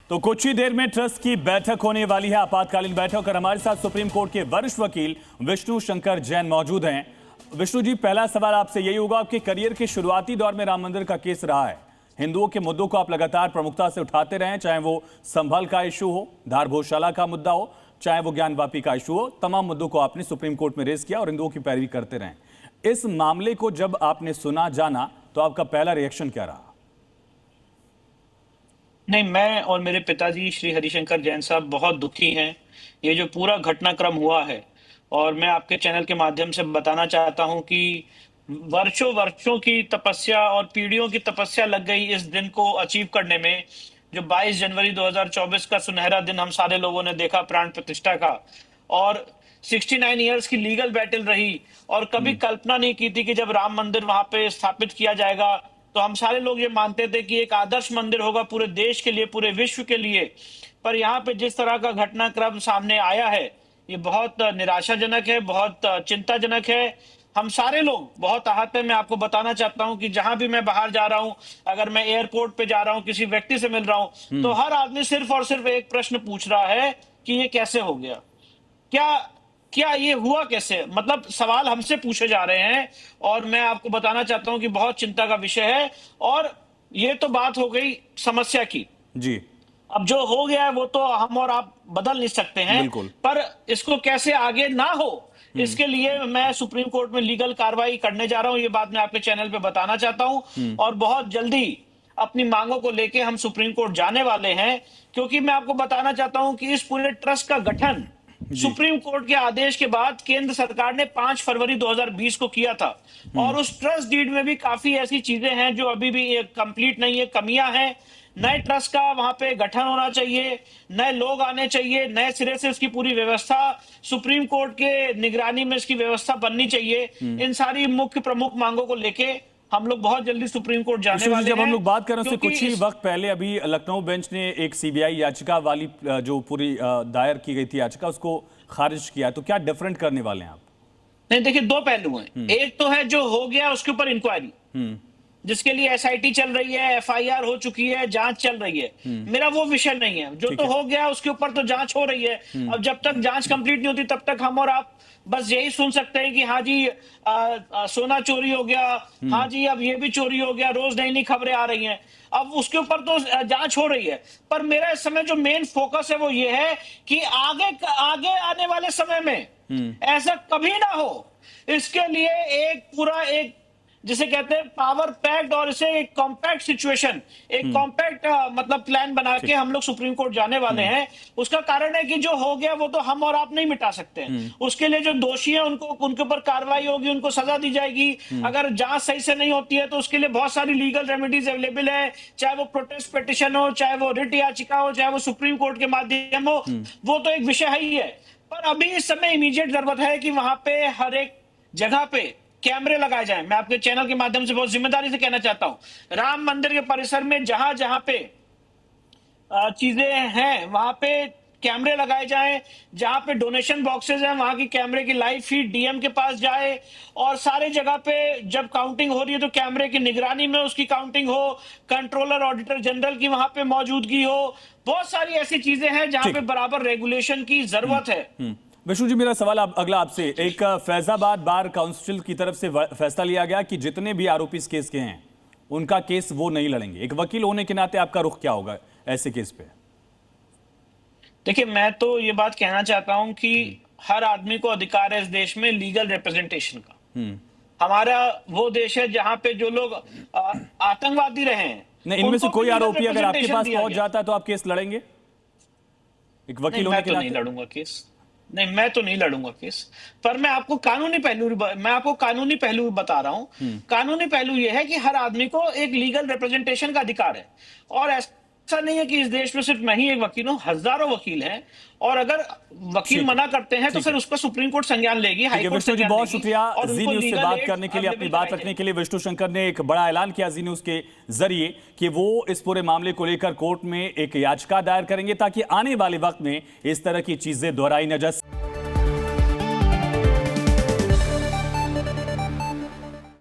तो कुछ ही देर में ट्रस्ट की बैठक होने वाली है, आपातकालीन बैठक। और हमारे साथ सुप्रीम कोर्ट के वरिष्ठ वकील विष्णु शंकर जैन मौजूद हैं। विष्णु जी, पहला सवाल आपसे यही होगा, आपके करियर के शुरुआती दौर में राम मंदिर का केस रहा है, हिंदुओं के मुद्दों को आप लगातार प्रमुखता से उठाते रहे, चाहे वो संभल का इशू हो, धार गौशाला का मुद्दा हो, चाहे वो ज्ञानवापी का इशू हो, तमाम मुद्दों को आपने सुप्रीम कोर्ट में रेज किया और हिंदुओं की पैरवी करते रहे। इस मामले को जब आपने सुना, जाना, तो आपका पहला रिएक्शन क्या रहा? नहीं, मैं और मेरे पिताजी श्री हरिशंकर जैन साहब बहुत दुखी हैं। ये जो पूरा घटनाक्रम हुआ है, और मैं आपके चैनल के माध्यम से बताना चाहता हूं कि वर्षों वर्षों की तपस्या और पीढ़ियों की तपस्या लग गई इस दिन को अचीव करने में। जो 22 जनवरी 2024 का सुनहरा दिन हम सारे लोगों ने देखा, प्राण प्रतिष्ठा का, और 69 इयर्स की लीगल बैटल रही, और कभी कल्पना नहीं की थी कि जब राम मंदिर वहां पे स्थापित किया जाएगा तो हम सारे लोग ये मानते थे कि एक आदर्श मंदिर होगा पूरे देश के लिए, पूरे विश्व के लिए। पर यहाँ पे जिस तरह का घटनाक्रम सामने आया है, ये बहुत निराशाजनक है, बहुत चिंताजनक है। हम सारे लोग बहुत आहत हैं। मैं आपको बताना चाहता हूं कि जहां भी मैं बाहर जा रहा हूं, अगर मैं एयरपोर्ट पे जा रहा हूं, किसी व्यक्ति से मिल रहा हूं, तो हर आदमी सिर्फ और सिर्फ एक प्रश्न पूछ रहा है कि ये कैसे हो गया, क्या क्या ये हुआ कैसे, मतलब सवाल हमसे पूछे जा रहे हैं। और मैं आपको बताना चाहता हूं कि बहुत चिंता का विषय है। और ये तो बात हो गई समस्या की जी। अब जो हो गया है वो तो हम और आप बदल नहीं सकते हैं, पर इसको कैसे आगे ना हो, इसके लिए मैं सुप्रीम कोर्ट में लीगल कार्रवाई करने जा रहा हूं। ये बात मैं आपके चैनल पे बताना चाहता हूं, और बहुत जल्दी अपनी मांगों को लेके हम सुप्रीम कोर्ट जाने वाले हैं। क्योंकि मैं आपको बताना चाहता हूं कि इस पूरे ट्रस्ट का गठन सुप्रीम कोर्ट के आदेश के बाद केंद्र सरकार ने 5 फरवरी 2020 को किया था, और उस ट्रस्ट डीड में भी काफी ऐसी चीजें हैं जो अभी भी कंप्लीट नहीं है, कमियां हैं। नए ट्रस्ट का वहां पे गठन होना चाहिए, नए लोग आने चाहिए, नए सिरे से इसकी पूरी व्यवस्था, सुप्रीम कोर्ट के निगरानी में इसकी व्यवस्था बननी चाहिए। इन सारी मुख्य प्रमुख मांगों को लेके हम लोग बहुत जल्दी सुप्रीम कोर्ट जाने वाले हैं। जब हम लोग बात कर रहे हैं, उससे कुछ ही वक्त पहले अभी लखनऊ बेंच ने एक सीबीआई याचिका वाली जो पूरी दायर की गई थी याचिका, उसको खारिज किया। तो क्या डिफरेंट करने वाले हैं आप? नहीं, देखिए, दो पहलू हैं। एक तो है जो हो गया उसके ऊपर इंक्वायरी, जिसके लिए एसआईटी चल रही है, एफआईआर हो चुकी है, जांच चल रही है। मेरा वो विषय नहीं है। जो तो हो गया उसके ऊपर तो जांच हो रही है। अब जब तक जांच कंप्लीट नहीं होती तब तक हम और आप बस यही सुन सकते हैं कि हाँ जी सोना चोरी हो गया, हाँ जी अब ये भी चोरी हो गया, रोज नई नई खबरें आ रही हैं। अब उसके ऊपर तो जांच हो रही है, पर मेरा इस समय जो मेन फोकस है वो ये है कि आगे आगे आने वाले समय में ऐसा कभी ना हो। इसके लिए एक पूरा एक जिसे कहते हैं पावर पैक्ड, और इसे एक कॉम्पैक्ट सिचुएशन, एक कॉम्पैक्ट मतलब प्लान बना के हम लोग सुप्रीम कोर्ट जाने वाले हैं। उसका कारण है कि जो हो गया वो तो हम और आप नहीं मिटा सकते हैं। उसके लिए जो दोषी हैं उनको, उनके ऊपर कार्रवाई होगी, उनको सजा दी जाएगी। अगर जांच सही से नहीं होती है तो उसके लिए बहुत सारी लीगल रेमेडीज अवेलेबल है, चाहे वो प्रोटेस्ट पिटिशन हो, चाहे वो रिट याचिका हो, चाहे वो सुप्रीम कोर्ट के माध्यम हो, वो तो एक विषय ही है। पर अभी इस समय इमीडिएट जरूरत है कि वहां पे हर एक जगह पे कैमरे लगाए जाएं। मैं आपके चैनल के माध्यम से बहुत जिम्मेदारी से कहना चाहता हूं, राम मंदिर के परिसर में जहां जहां पे चीजें हैं वहां पे कैमरे लगाए जाएं। जहां पे डोनेशन बॉक्सेस हैं वहां की कैमरे की लाइव फीड डीएम के पास जाए, और सारे जगह पे जब काउंटिंग हो रही है तो कैमरे की निगरानी में उसकी काउंटिंग हो, कंट्रोलर ऑडिटर जनरल की वहां पे मौजूदगी हो। बहुत सारी ऐसी चीजें हैं जहां पे बराबर रेगुलेशन की जरूरत है। विष्णु जी, मेरा सवाल अगला आपसे, एक फैजाबाद बार काउंसिल की तरफ से फैसला लिया गया कि जितने भी आरोपी इस केस के हैं उनका केस वो नहीं लड़ेंगे। एक वकील होने के नाते आपका रुख क्या होगा ऐसे केस पे? देखिए, मैं तो ये बात कहना चाहता हूं कि हर आदमी को अधिकार है इस देश में लीगल रिप्रेजेंटेशन का। हमारा वो देश है जहां पे जो लोग आतंकवादी रहे हैं, नहीं, इनमें से कोई आरोपी अगर आपके पास पहुंच जाता है तो आप केस लड़ेंगे एक वकील होने के नाते? नहीं लड़ूंगा केस, नहीं, मैं तो नहीं लड़ूंगा केस। पर मैं आपको कानूनी पहलू बता रहा हूं। कानूनी पहलू यह है कि हर आदमी को एक लीगल रिप्रेजेंटेशन का अधिकार है, और ऐसा नहीं है कि इस देश में सिर्फ मैं ही एक वकील हूं, हजारों वकील हैं। और अगर वकील मना करते हैं तो फिर उसका सुप्रीम कोर्ट संज्ञान लेगी, हाई कोर्ट विष्णु जी, बहुत शुक्रिया जी न्यूज से बात करने के लिए, अपनी बात रखने के लिए। विष्णु शंकर ने एक बड़ा ऐलान किया जी न्यूज के जरिए कि वो इस पूरे मामले को लेकर कोर्ट में एक याचिका दायर करेंगे ताकि आने वाले वक्त में इस तरह की चीजें दोहराई न जा